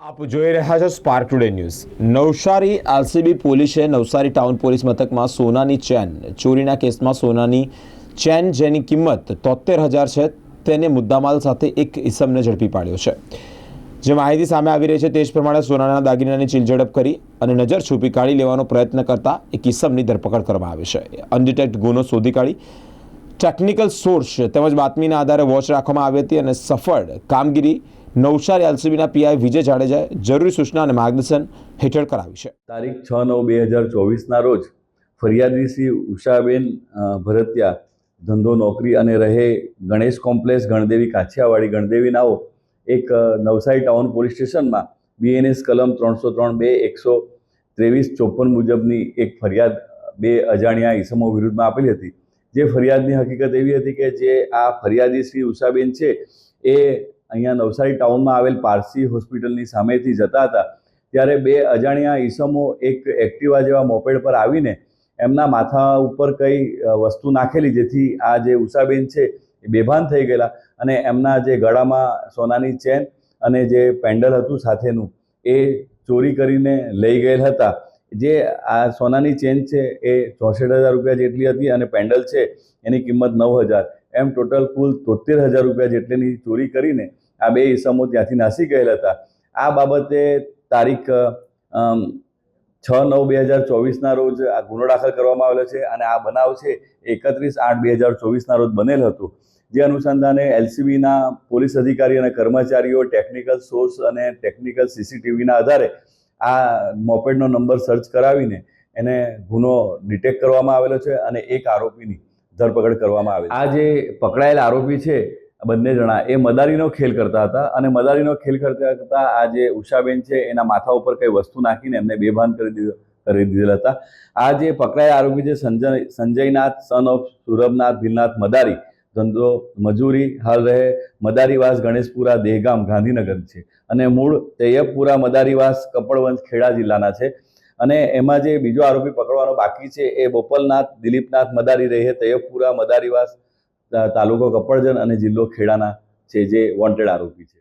આપ જોઈ રહ્યા છો spark today news. Navsari LCB પોલીસે નવસારી ટાઉન પોલીસ મથકમાં સોનાની ચેન ચોરીના કેસમાં સોનાની ચેન જેની કિંમત 73,000 છે તેને મુદ્દામાલ સાથે એક ઇસમને ઝડપી પાડ્યો છે। જે માહિતી સામે આવી રહી છે તે જ પ્રમાણે સોનાના દાગીનાની ચીલઝડપ કરી અને નજર છુપી કાઢી લેવાનો પ્રયત્ન કરતા એક ઇસમની ધરપકડ કરવામાં આવી છે। અનડિટેક્ટ ગુનો શોધી કાઢી ટેકનિકલ સોર્સ તેમજ બાતમીના આધારે વોચ રાખવામાં આવી હતી અને સફળ કામગીરી નવસારી એલસીબીના પીઆઈ વિજય જાડેજાએ જરૂરી સૂચના અને માર્ગદર્શન હેઠળ કરાવી છે। તારીખ 6/9/2024ના રોજ ફરિયાદી શ્રી ઉષાબેન ભરતિયા ધંધો નોકરી અને રહે ગણેશ કોમ્પ્લેક્સ ગણદેવી કાછિયાવાડી ગણદેવી નાઓ એક નવસારી ટાઉન પોલીસ સ્ટેશનમાં બીએનએસ કલમ 303(123)54 મુજબની એક ફરિયાદ બે અજાણ્યા ઈસમો વિરુદ્ધમાં આપેલી હતી। જે ફરિયાદની હકીકત એવી હતી કે જે આ ફરિયાદી શ્રી ઉષાબેન છે એ અહીંયા નવસારી ટાઉનમાં આવેલ પારસી હોસ્પિટલની સામેથી જતા હતા ત્યારે બે અજાણ્યા ઈસમો એક એક્ટિવા જેવા મોપેડ પર આવીને એમના માથા ઉપર કઈ વસ્તુ નાખેલી જેથી આ જે ઉષાબેન છે એ બેભાન થઈ ગયેલા અને એમના જે ગળામાં સોનાની ચેન અને જે પેન્ડલ હતું સાથેનું એ ચોરી કરીને લઈ ગયેલ હતા। જે આ સોનાની ચેન છે એ 64,000 રૂપિયા જેટલી હતી અને પેન્ડલ છે એની કિંમત 9,000 એમ ટોટલ કુલ 73,000 રૂપિયા જેટલીની ચોરી કરીને આ બે ઈસમો ત્યાંથી નાસી ગયેલ હતા। આ બાબતે તારીખ 6/9/2024ના રોજ આ ગુનો દાખલ કરવામાં આવેલો છે અને આ બનાવ છે 31/8/2024ના રોજ બનેલ હતો। જે અનુસંધાને એલસીબીના પોલીસ અધિકારી અને કર્મચારીઓ ટેકનિકલ સોર્સ અને ટેકનિકલ સીસીટીવીના આધારે આ મોપેડનો નંબર સર્ચ કરાવીને એને ગુનો ડિટેક્ટ કરવામાં આવેલો છે અને એક આરોપીની ધરપકડ કરવામાં આવી। આ જે પકડાયેલ આરોપી છે બંને જણા એ મદારીનો ખેલ કરતા હતા અને મદારીનો ખેલ કરતા આ જે ઉષાબેન છે એના માથા ઉપર કઈ વસ્તુ નાખીને એમને બેભાન કરી દીધેલા હતા। આ જે પકડાયેલ આરોપી છે સંજયનાથ સન ઓફ સુરભનાથ ભીલનાથ મદારી ધંધો મજૂરી હાલ રહે મદારીવાસ ગણેશપુરા દેહગામ ગાંધીનગર છે અને મૂળ તૈયબપુરા મદારીવાસ કપડવંજ ખેડા જિલ્લાના છે। અને એમાં જે બીજો આરોપી પકડવાનો બાકી છે એ બોપલનાથ દિલીપનાથ મદારી રહે તૈયબપુરા મદારીવાસ તાલુકો કપડજન અને જિલ્લો ખેડાના છે જે વોન્ટેડ આરોપી છે।